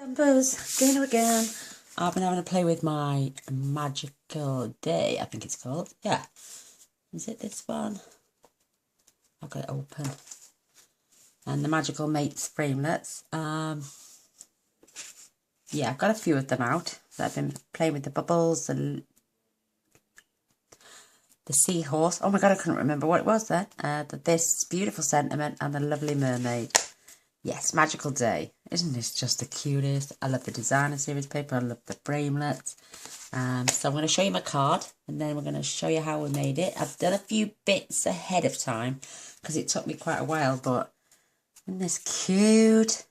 Numbers, again. I've been having a play with my Magical Day, I think it's called. Yeah. Is it this one? I've got it open. And the Magical Mates framelets. Yeah, I've got a few of them out. So I've been playing with the bubbles, the seahorse. Oh my god, I couldn't remember what it was then. This beautiful sentiment and the lovely mermaid. Yes, Magical Day. Isn't this just the cutest? I love the designer series paper. I love the framelets. So I'm going to show you my card and then we're going to show you how we made it. I've done a few bits ahead of time because it took me quite a while, but isn't this cute?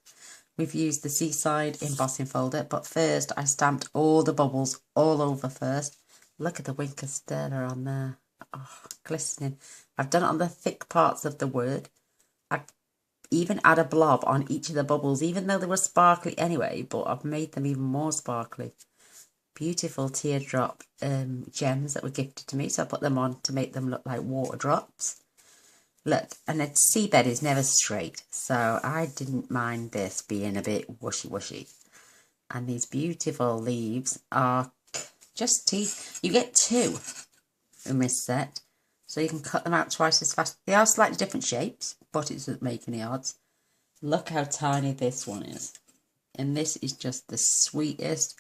We've used the Seaside embossing folder, but first I stamped all the bubbles all over first. Look at the Winker Sterner on there. Oh, glistening. I've done it on the thick parts of the word. I even add a blob on each of the bubbles, even though they were sparkly anyway, but I've made them even more sparkly. Beautiful teardrop gems that were gifted to me, so I put them on to make them look like water drops. Look, and the seabed is never straight, so I didn't mind this being a bit whooshy. And these beautiful leaves are just teeth. You get two in this set, so you can cut them out twice as fast. They are slightly different shapes, but it doesn't make any odds. Look how tiny this one is. And this is just the sweetest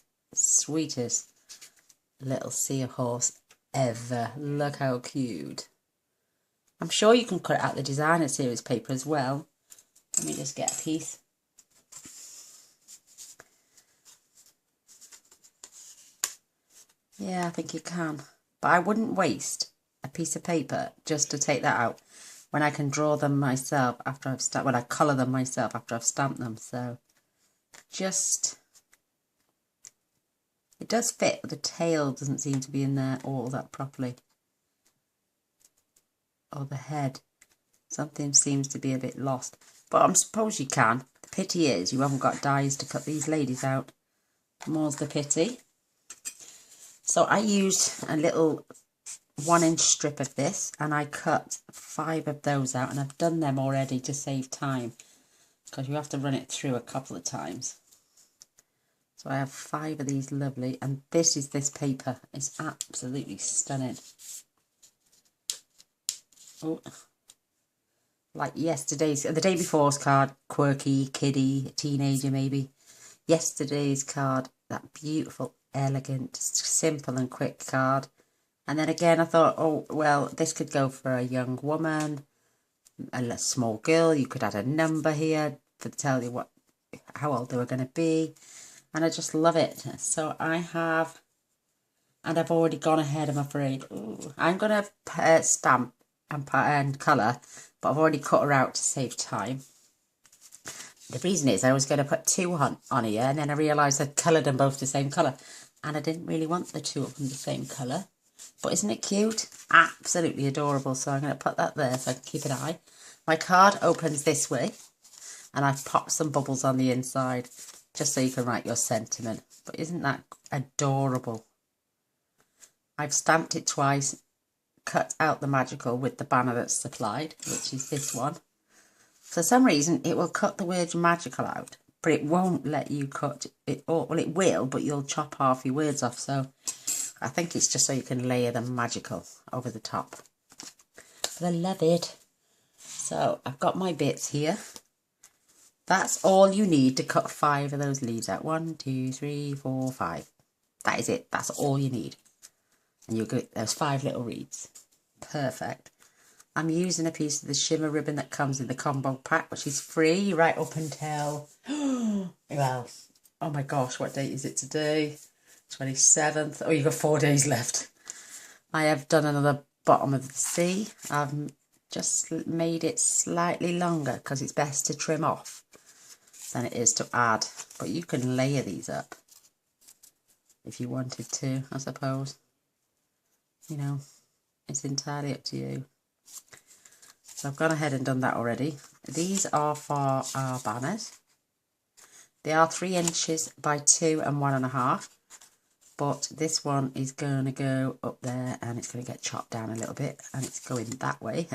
little seahorse ever. Look how cute. I'm sure you can cut out the designer series paper as well. Let me just get a piece. Yeah, I think you can. But I wouldn't waste a piece of paper just to take that out when I can draw them myself after I've stamped, when I colour them myself after I've stamped them. So just, it does fit, but the tail doesn't seem to be in there all that properly. Or the head. Something seems to be a bit lost. But I suppose you can. The pity is you haven't got dies to cut these ladies out. More's the pity. So I used a little 1-inch strip of this and I cut 5 of those out, and I've done them already to save time because you have to run it through a couple of times. So I have 5 of these lovely, and this is this paper. It's absolutely stunning. Oh, like yesterday's, the day before's card, quirky, kiddie, teenager maybe. Yesterday's card, that beautiful, elegant, simple and quick card. And then again I thought, oh well, this could go for a young woman, a small girl. You could add a number here to tell you how old they were going to be. And I just love it. So I have, and I've already gone ahead, I'm afraid. Ooh, I'm going to stamp and colour, but I've already cut her out to save time. The reason is I was going to put 2 on here, and then I realised I'd coloured them both the same colour, and I didn't really want the 2 of them the same colour. But isn't it cute? Absolutely adorable. So I'm going to put that there so I can keep an eye. My card opens this way, and I've popped some bubbles on the inside just so you can write your sentiment. But isn't that adorable? I've stamped it twice, cut out the magical with the banner that's supplied, which is this one. For some reason, it will cut the word magical out, but it won't let you cut it. Or, well, it will, but you'll chop half your words off. So I think it's just so you can layer the magical over the top. But I love it. So I've got my bits here. That's all you need to cut 5 of those leaves out. 1, 2, 3, 4, 5. That is it. That's all you need. And you'll get those 5 little reeds. Perfect. I'm using a piece of the shimmer ribbon that comes in the combo pack, which is free right up until, well, oh my gosh, what date is it today? 27th. Oh, you've got 4 days left. I have done another bottom of the sea. I've just made it slightly longer because it's best to trim off than it is to add. But you can layer these up if you wanted to, I suppose. You know, it's entirely up to you. So I've gone ahead and done that already. These are for our banners. They are 3 inches by 2 and 1.5. But this one is going to go up there and it's going to get chopped down a little bit, and it's going that way.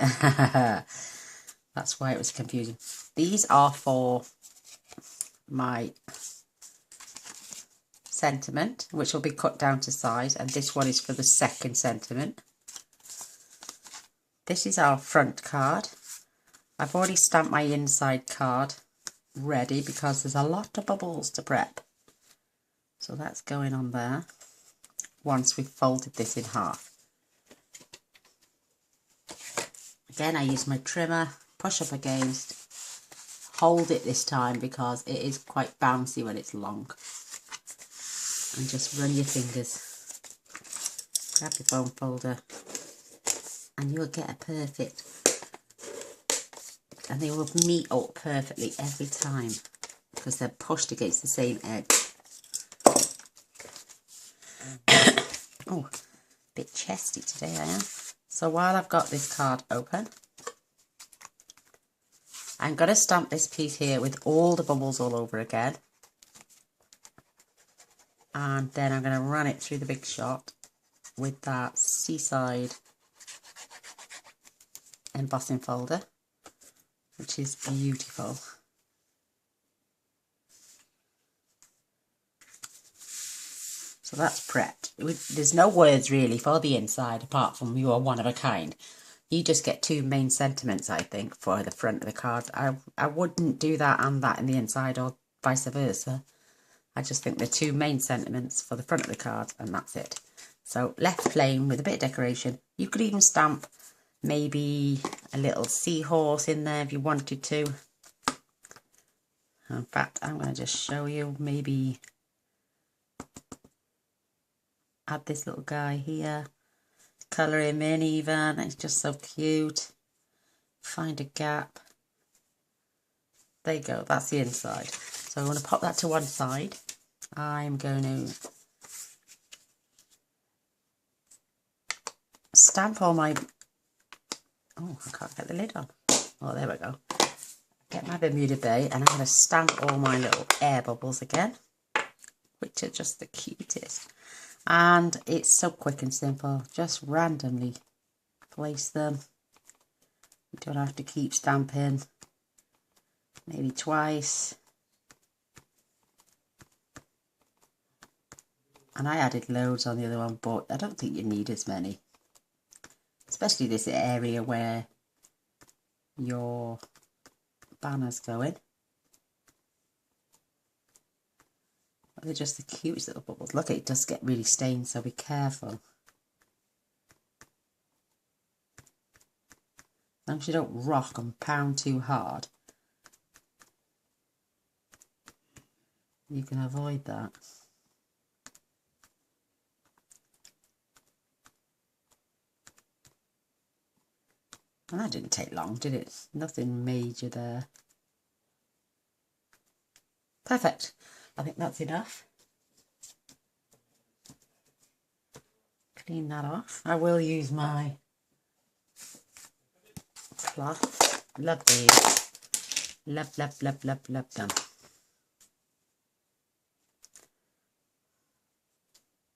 That's why it was confusing. These are for my sentiment, which will be cut down to size, and this one is for the second sentiment. This is our front card. I've already stamped my inside card ready because there's a lot of bubbles to prep. So that's going on there once we've folded this in half. Again, I use my trimmer, push up against, hold it this time because it is quite bouncy when it's long. And just run your fingers. Grab your foam folder and you'll get a perfect, and they will meet up perfectly every time because they're pushed against the same edge. Oh, a bit chesty today I am. So while I've got this card open, I'm going to stamp this piece here with all the bubbles all over again. And then I'm going to run it through the Big Shot with that Seaside embossing folder, which is beautiful. So that's prepped. There's no words really for the inside apart from you are one of a kind. You just get two main sentiments, I think, for the front of the card. I wouldn't do that and that in the inside or vice versa. I just think the two main sentiments for the front of the card and that's it. So left plain with a bit of decoration. You could even stamp maybe a little seahorse in there if you wanted to. In fact, I'm going to just show you, maybe add this little guy here, colour him in even, it's just so cute. Find a gap. There you go, that's the inside. So I'm going to pop that to one side. I'm going to stamp all my, oh, I can't get the lid on. Oh, there we go. Get my Bermuda Bay and I'm going to stamp all my little air bubbles again, which are just the cutest. And it's so quick and simple. Just randomly place them. You don't have to keep stamping. Maybe twice. And I added loads on the other one, but I don't think you need as many. Especially this area where your banner's going. They're just the cutest little bubbles. Look, it does get really stained, so be careful. As long as you don't rock and pound too hard, you can avoid that. And that didn't take long, did it? Nothing major there. Perfect. I think that's enough. Clean that off. I will use my cloth. Love these. Love, love, love, love, love them.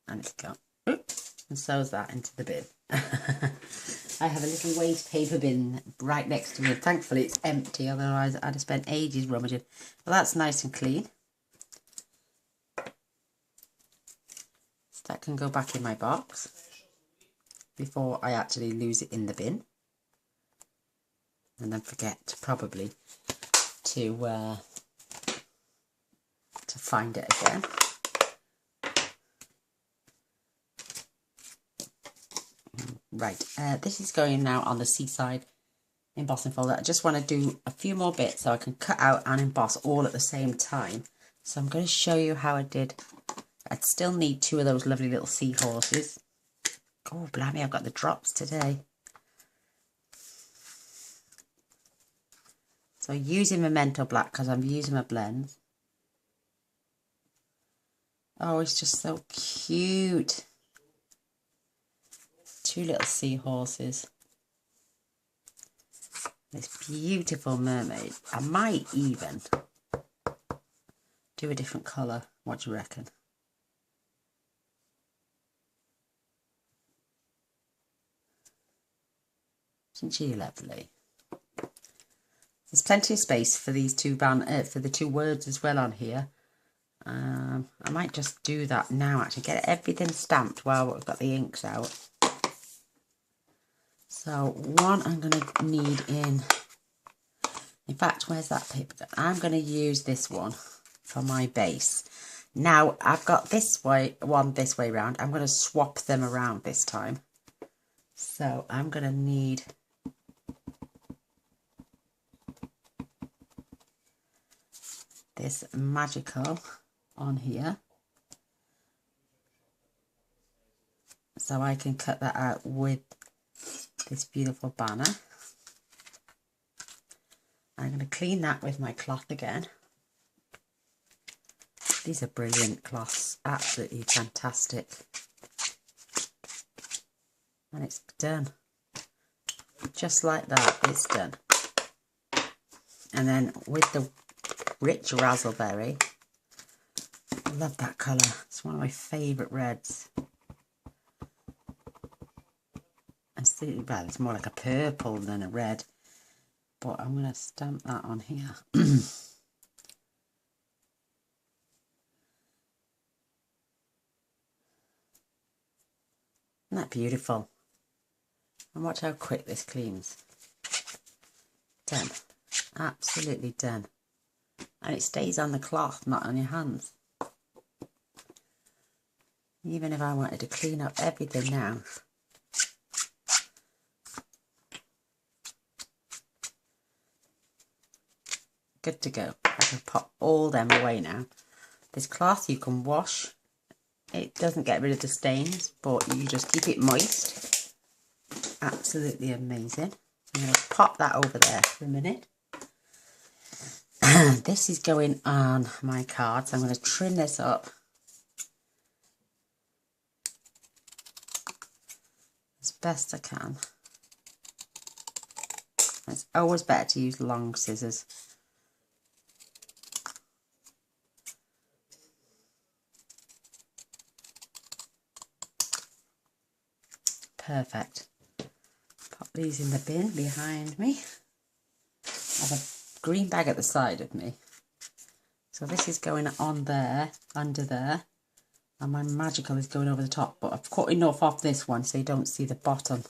And it's gone. And so's that into the bin. I have a little waste paper bin right next to me. Thankfully it's empty, otherwise I'd have spent ages rummaging. Well, that's nice and clean. So that can go back in my box before I actually lose it in the bin. And then forget probably to find it again. Right, this is going now on the Seaside embossing folder. I just want to do a few more bits so I can cut out and emboss all at the same time. So I'm going to show you how I did. I'd still need two of those lovely little seahorses. Oh, blimey, I've got the drops today. So using Memento Black because I'm using my blend. Oh, it's just so cute. Two little seahorses. This beautiful mermaid. I might even do a different colour. What do you reckon? Isn't she lovely? There's plenty of space for these two for the two words as well on here. I might just do that now, actually, get everything stamped while we've got the inks out. So one I'm going to need in fact, where's that paper? I'm going to use this one for my base. Now, I've got this way round. I'm going to swap them around this time. So I'm going to need this magical on here. So I can cut that out with this beautiful banner. I'm going to clean that with my cloth again. These are brilliant cloths, absolutely fantastic. And it's done. Just like that, it's done. And then with the rich raspberry, I love that colour. It's one of my favourite reds. And see, well, it's more like a purple than a red. But I'm going to stamp that on here. Isn't that beautiful? And watch how quick this cleans. Done. Absolutely done. And it stays on the cloth, not on your hands. Even if I wanted to clean up everything now. Good to go. I can pop all them away now. This cloth you can wash. It doesn't get rid of the stains, but you just keep it moist. Absolutely amazing. I'm going to pop that over there for a minute. This is going on my card, so I'm going to trim this up as best I can. It's always better to use long scissors. Perfect. Pop these in the bin behind me. I have a green bag at the side of me. So this is going on there, under there. And my magical is going over the top. But I've cut enough off this one so you don't see the bottom.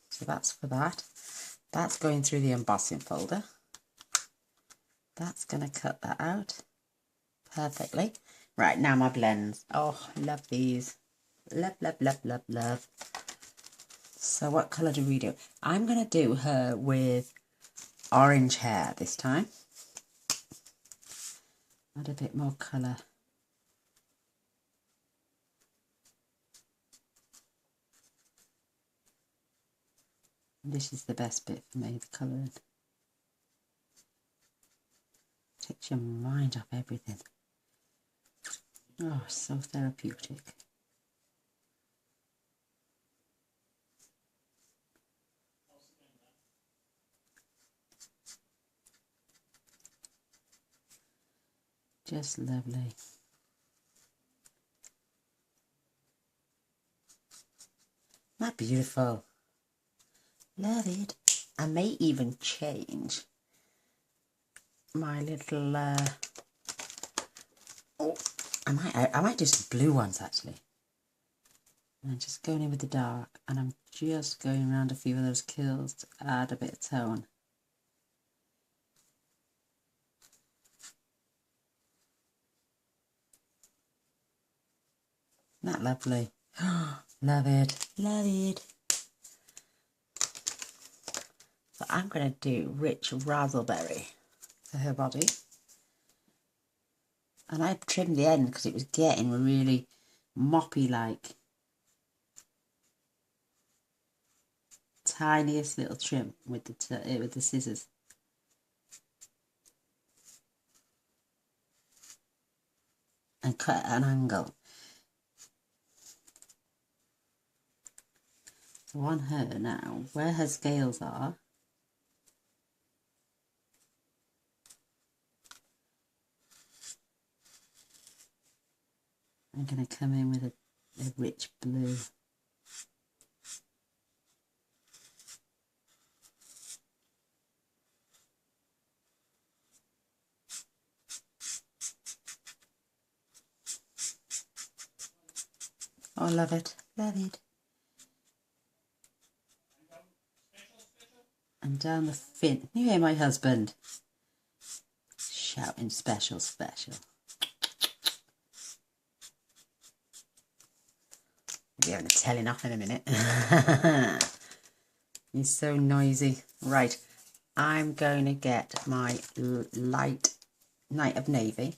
So that's for that. That's going through the embossing folder. That's going to cut that out perfectly. Right, now my blends. Oh, I love these. Love, love, love, love, love. So what colour do we do? I'm going to do her with orange hair this time. Add a bit more colour. This is the best bit for me, the colouring. Takes your mind off everything. Oh, so therapeutic. Just lovely. Isn't that beautiful? Love it. I may even change my little oh, I might do some blue ones actually. And I'm just going in with the dark, and I'm just going around a few of those kills to add a bit of tone. Isn't that lovely? Love it, love it. So I'm going to do rich raspberry for her body. And I trimmed the end because it was getting really moppy like. Tiniest little trim with the scissors. And cut at an angle. So on her now, where her scales are, I'm going to come in with a rich blue. Oh, love it. Love it. And down the fin. You hear my husband shouting special, special. We'll be having a telling off in a minute. He's so noisy. Right, I'm going to get my light Night of Navy.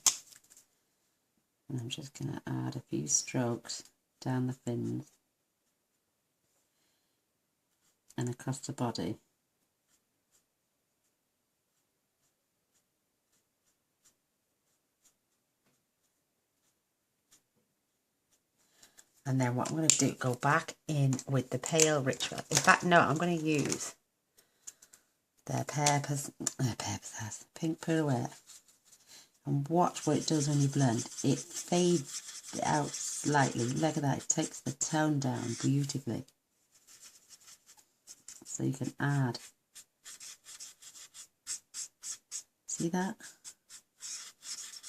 And I'm just going to add a few strokes down the fins and across the body. And then what I'm going to do, go back in with the pale rich red. In fact, no, I'm going to use their pink pirouette. And watch what it does when you blend. It fades out slightly. Look at that, it takes the tone down beautifully. So you can add. See that?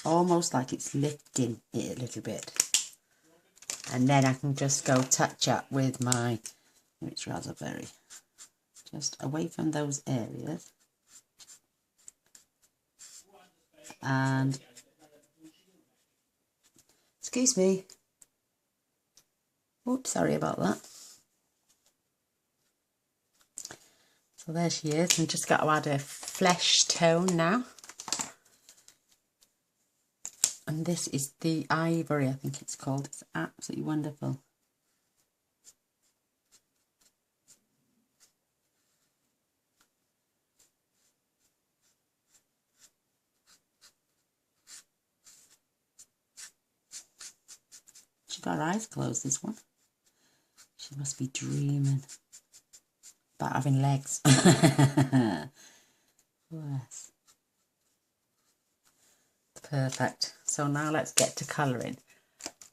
Almost like it's lifting it a little bit. And then I can just go touch up with my rich raspberry. Just away from those areas. And, excuse me. Oops, sorry about that. So there she is. I'm just got to add a flesh tone now. And this is the ivory, I think it's called. It's absolutely wonderful. She got her eyes closed, this one. She must be dreaming about having legs. Yes. Perfect. So now let's get to colouring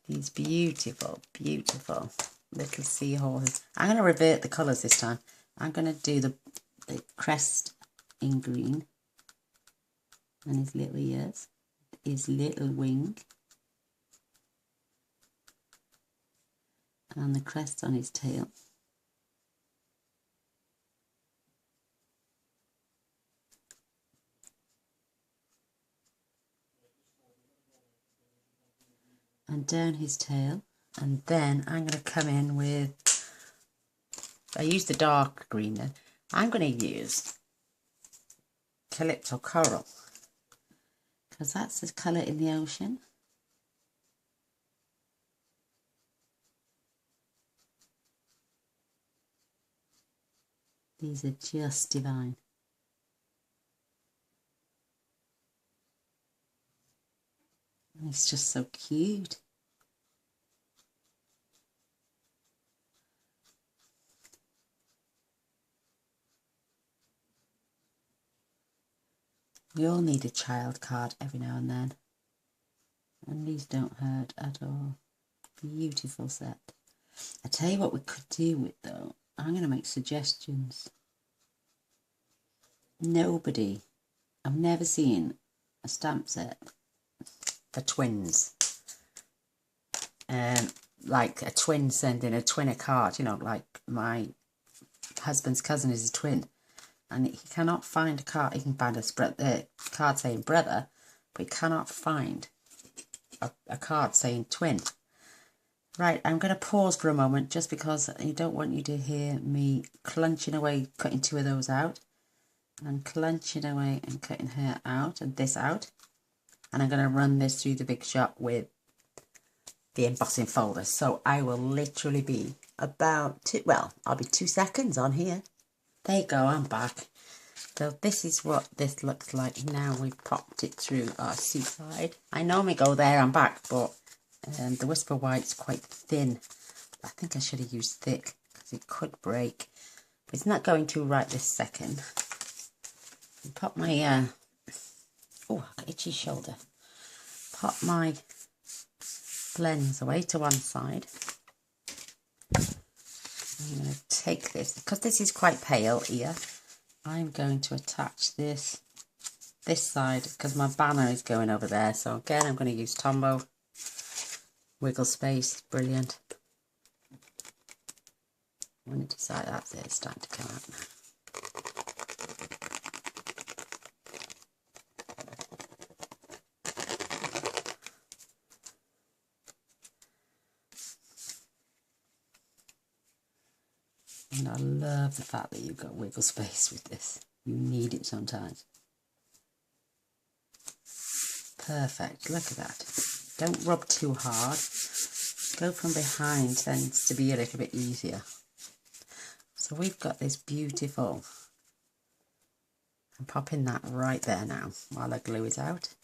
these beautiful, beautiful little seahorses. I'm going to revert the colours this time. I'm going to do the crest in green and his little ears, his little wing, and the crest on his tail. And down his tail. And then I'm going to come in with, I used the dark green then. I'm going to use Calypso Coral, because that's the colour in the ocean. These are just divine. And it's just so cute. We all need a child card every now and then. And these don't hurt at all. Beautiful set. I tell you what we could do with though. I'm going to make suggestions. Nobody, I've never seen a stamp set for twins. Like a twin sending a twin a card, you know, like my husband's cousin is a twin. And he cannot find a card. He can find a card saying brother, but he cannot find a card saying twin. Right, I'm going to pause for a moment just because I don't want you to hear me clenching away, cutting two of those out. And clenching away and cutting her out and this out. And I'm going to run this through the big shop with the embossing folder. So I will literally be about I'll be 2 seconds on here. There you go, I'm back. So this is what this looks like now we've popped it through our seaside. I normally go there and back, but the Whisper White's quite thin. I think I should have used thick because it could break. But it's not going to right this second. Pop my, oh, itchy shoulder. Pop my blends away to one side. I'm going to take this, because this is quite pale here, I'm going to attach this side, because my banner is going over there. So again, I'm going to use Tombow. Wiggle space, brilliant. When it decides that's it, it's starting to come out now. And I love the fact that you've got wiggle space with this. You need it sometimes. Perfect, look at that. Don't rub too hard. Go from behind tends to be a little bit easier. So we've got this beautiful. I'm popping that right there now while I glue it out.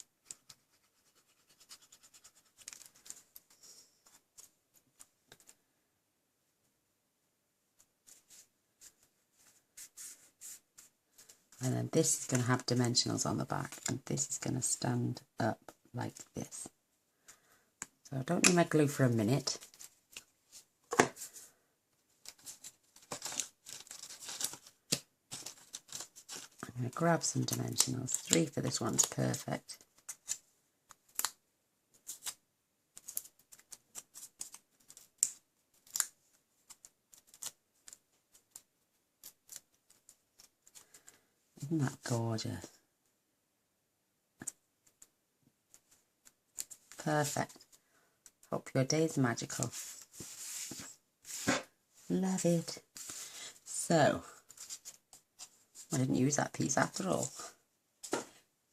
And then this is going to have dimensionals on the back, and this is going to stand up like this. So I don't need my glue for a minute. I'm going to grab some dimensionals. 3 for this one's perfect. Isn't that gorgeous? Perfect. Hope your day is magical. Love it. So, I didn't use that piece after all.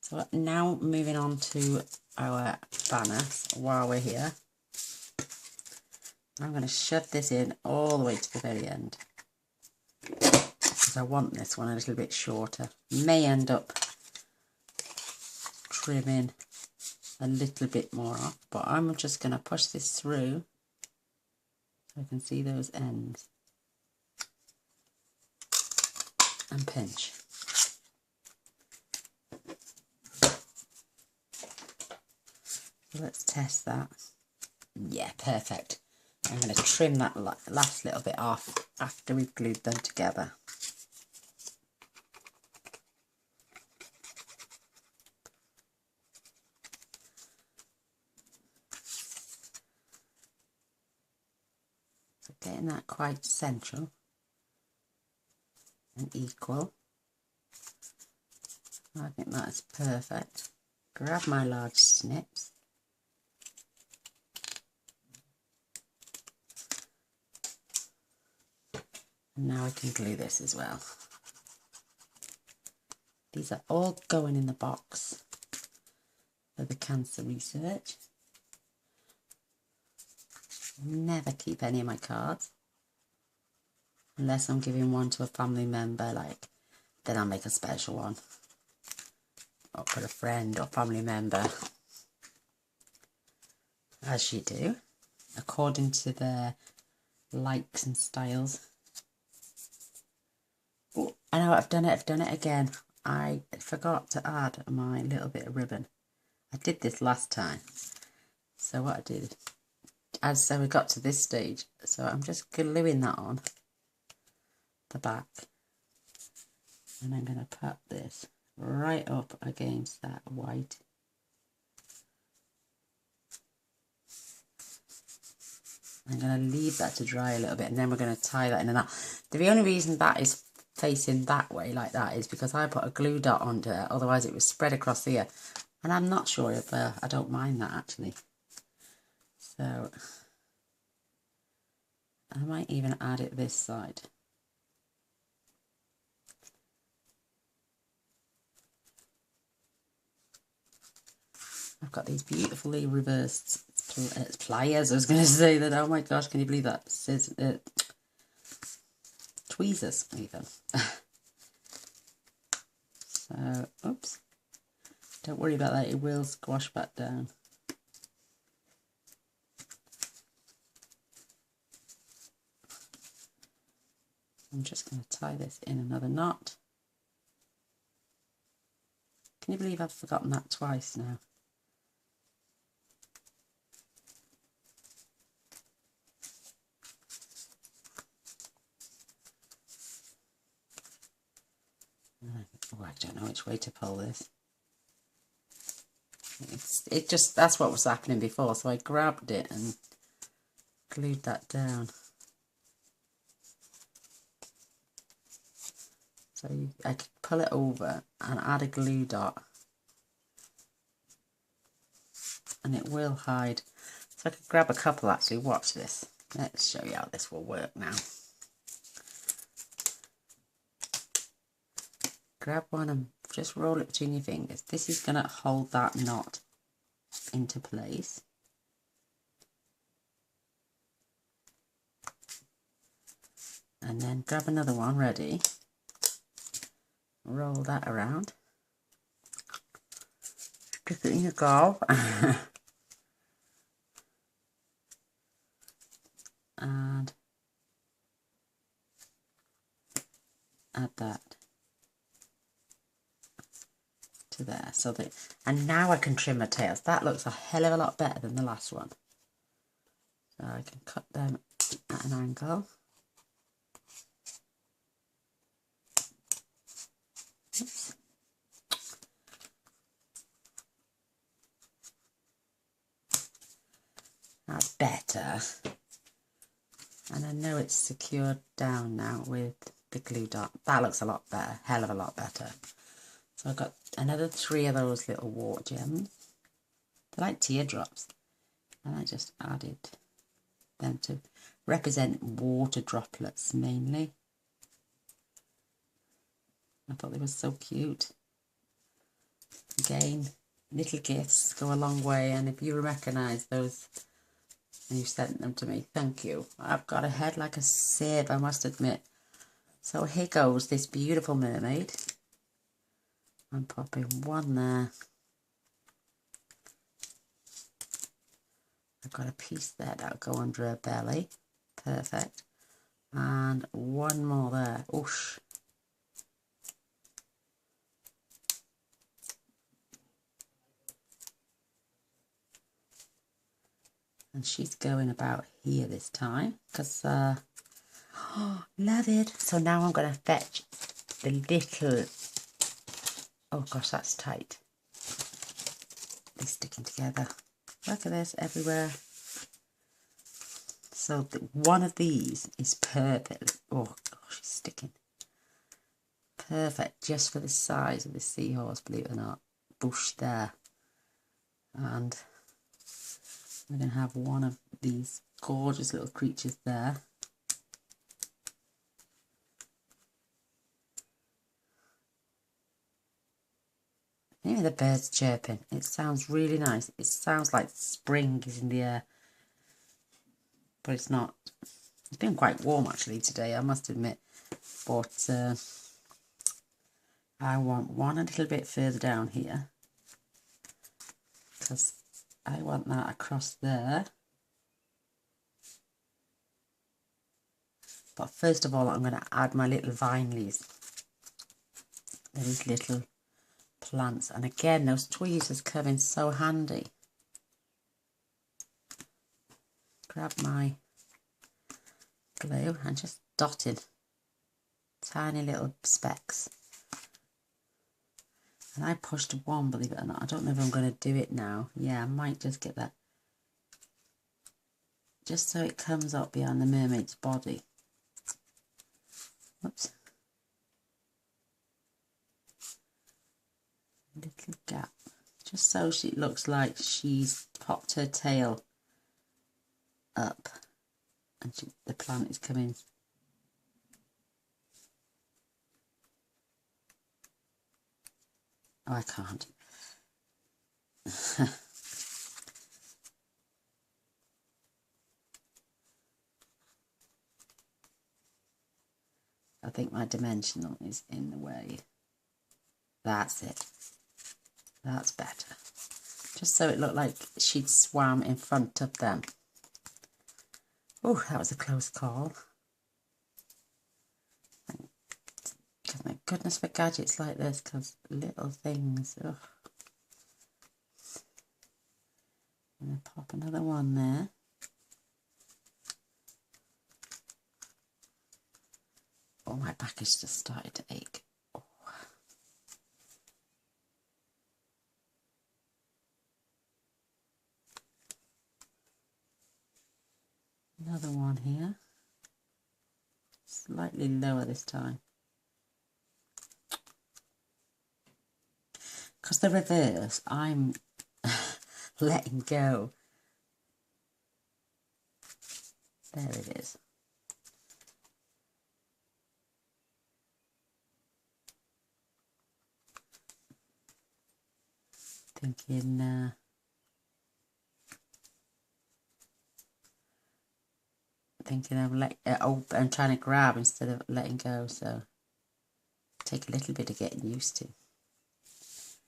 So now moving on to our banners while we're here. I'm going to shove this in all the way to the very end. Because I want this one a little bit shorter. May end up trimming a little bit more off, but I'm just going to push this through so I can see those ends and pinch. So let's test that. Yeah, perfect. I'm going to trim that last little bit off after we've glued them together. So getting that quite central and equal. I think that is perfect. Grab my large snips. And now I can glue this as well. These are all going in the box for the cancer research. Never keep any of my cards. Unless I'm giving one to a family member, like, then I'll make a special one. Or for a friend or family member. As you do, according to their likes and styles. Oh, I know I've done it again. I forgot to add my little bit of ribbon. I did this last time. So what I did, as we got to this stage, so I'm just gluing that on the back. And I'm going to put this right up against that white. I'm going to leave that to dry a little bit, and then we're going to tie that in. And that, the only reason that is facing that way like that is because I put a glue dot onto it, otherwise it was spread across here. And I'm not sure if I don't mind that actually. So I might even add it this side. I've got these beautifully reversed pliers. I was going to say that. Oh my gosh, can you believe that? Tweezers even. So, oops. Don't worry about that. It will squash back down. I'm just going to tie this in another knot. Can you believe I've forgotten that twice now? Oh, I don't know which way to pull this. That's what was happening before, so I grabbed it and glued that down. So I could pull it over and add a glue dot, and it will hide. So I could grab a couple actually. Watch this. Let's show you how this will work now. Grab one and just roll it between your fingers. This is going to hold that knot into place. And then grab another one, ready. Roll that around. Stick it in your glove. And add that to there. So that, and now I can trim my tails. That looks a hell of a lot better than the last one. So I can cut them at an angle. Oops. That's better. And I know it's secured down now with the glue dot. That looks a lot better, hell of a lot better. So I've got another 3 of those little water gems. They're like teardrops. And I just added them to represent water droplets mainly. I thought they were so cute. Again, little gifts go a long way, and if you recognise those and you sent them to me, thank you. I've got a head like a sieve, I must admit. So here goes this beautiful mermaid. I'm popping one there. I've got a piece there that'll go under her belly. Perfect. And one more there. Oosh. And she's going about here this time because oh, love it. So now I'm going to fetch the little, oh gosh, that's tight. They're sticking together. Look at this everywhere. So one of these is perfect. Oh gosh, it's sticking. Perfect just for the size of the seahorse, believe it or not. Bush there. And we're going to have one of these gorgeous little creatures there. Maybe the bird's chirping. It sounds really nice. It sounds like spring is in the air. But it's not. It's been quite warm actually today, I must admit. But I want one a little bit further down here. Because I want that across there. But first of all, I'm going to add my little vine leaves. These little plants. And again, those tweezers come in so handy. Grab my glue and just dotted tiny little specks. And I pushed one, believe it or not. I don't know if I'm going to do it now. Yeah, I might just get that. Just so it comes up behind the mermaid's body. Whoops. Little gap. Just so she looks like she's popped her tail up. And the plant is coming. Oh, I can't. I think my dimensional is in the way. That's it. That's better. Just so it looked like she'd swam in front of them. Oh, that was a close call. Thank goodness for gadgets like this, because little things. Ugh. I'm going to pop another one there. Oh, my back has just started to ache. Oh. Another one here. Slightly lower this time. because the reverse, I'm letting go. There it is. Thinking, I'm trying to grab instead of letting go, so take a little bit of getting used to.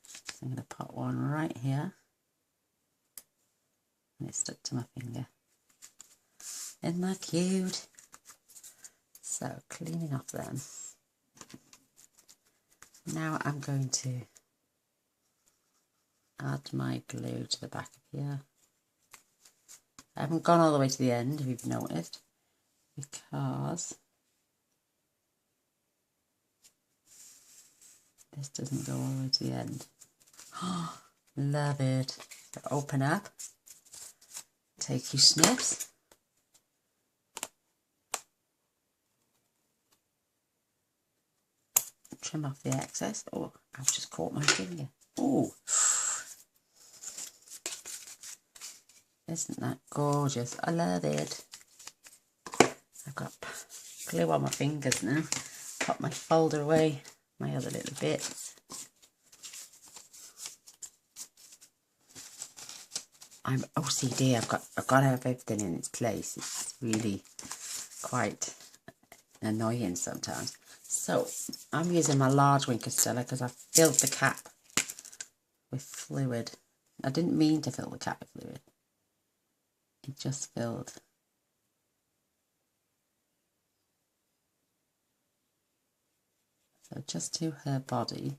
So I'm going to put one right here, and it stuck to my finger. Isn't that cute? So cleaning off them. Now I'm going to add my glue to the back of here. I haven't gone all the way to the end, if you've noticed, because this doesn't go all the way to the end. Oh, love it. So open up, take your snips, trim off the excess. Oh, I've just caught my finger. Oh, isn't that gorgeous? I love it. I've got glue on my fingers now. Put my folder away, my other little bits. I'm OCD. I've got to have everything in its place. It's really quite annoying sometimes. So I'm using my large wing Castella because I filled the cap with fluid. I didn't mean to fill the cap with fluid. It just filled. So just to her body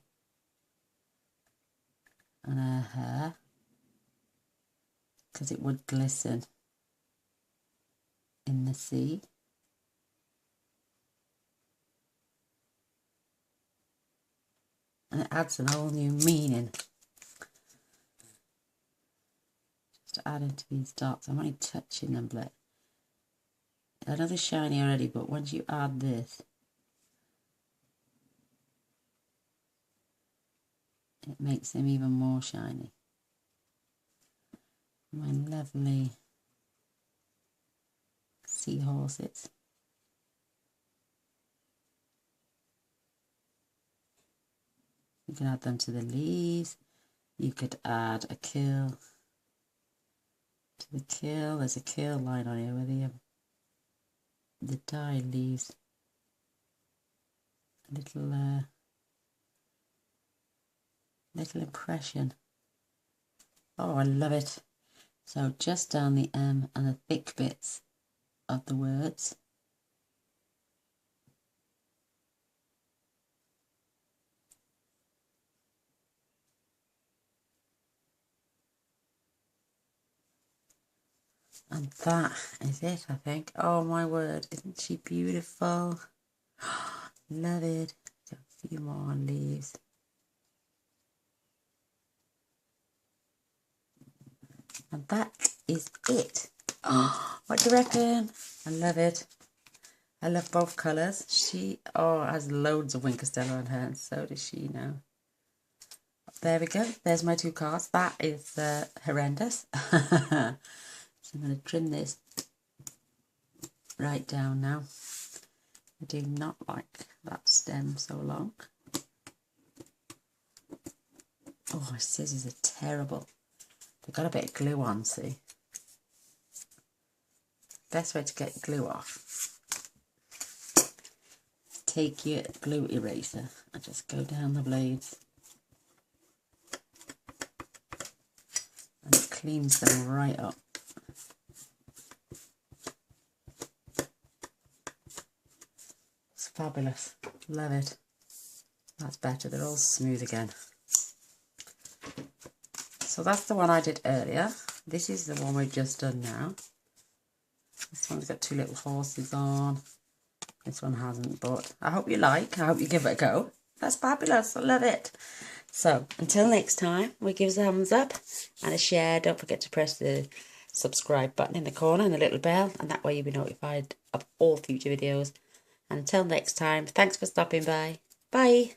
and her hair, because it would glisten in the sea. And it adds an whole new meaning. Just add into these dots. I'm only touching them, but I know they're shiny already, but once you add this, it makes them even more shiny. My lovely seahorses. You can add them to the leaves. You could add a curl to the curl. There's a curl line on here where the dye leaves a little impression. Oh, I love it. So just down the M and the thick bits of the words. And that is it, I think. Oh my word, isn't she beautiful? Love it. A few more leaves. And that is it. Oh, what do you reckon? I love it. I love both colours. She has loads of Winkestella on her, and so does she now. There we go. There's my two cards. That is horrendous. So I'm going to trim this right down now. I do not like that stem so long. Oh, my scissors are terrible. They've got a bit of glue on, see. Best way to get glue off. Take your glue eraser and just go down the blades. And it cleans them right up. It's fabulous. Love it. That's better. They're all smooth again. So that's the one I did earlier. This is the one we've just done now. This one's got two little horses on. This one hasn't, but I hope you like. I hope you give it a go. That's fabulous. I love it. So until next time, we give us a thumbs up and a share. Don't forget to press the subscribe button in the corner and the little bell, and that way you'll be notified of all future videos. And until next time, thanks for stopping by. Bye.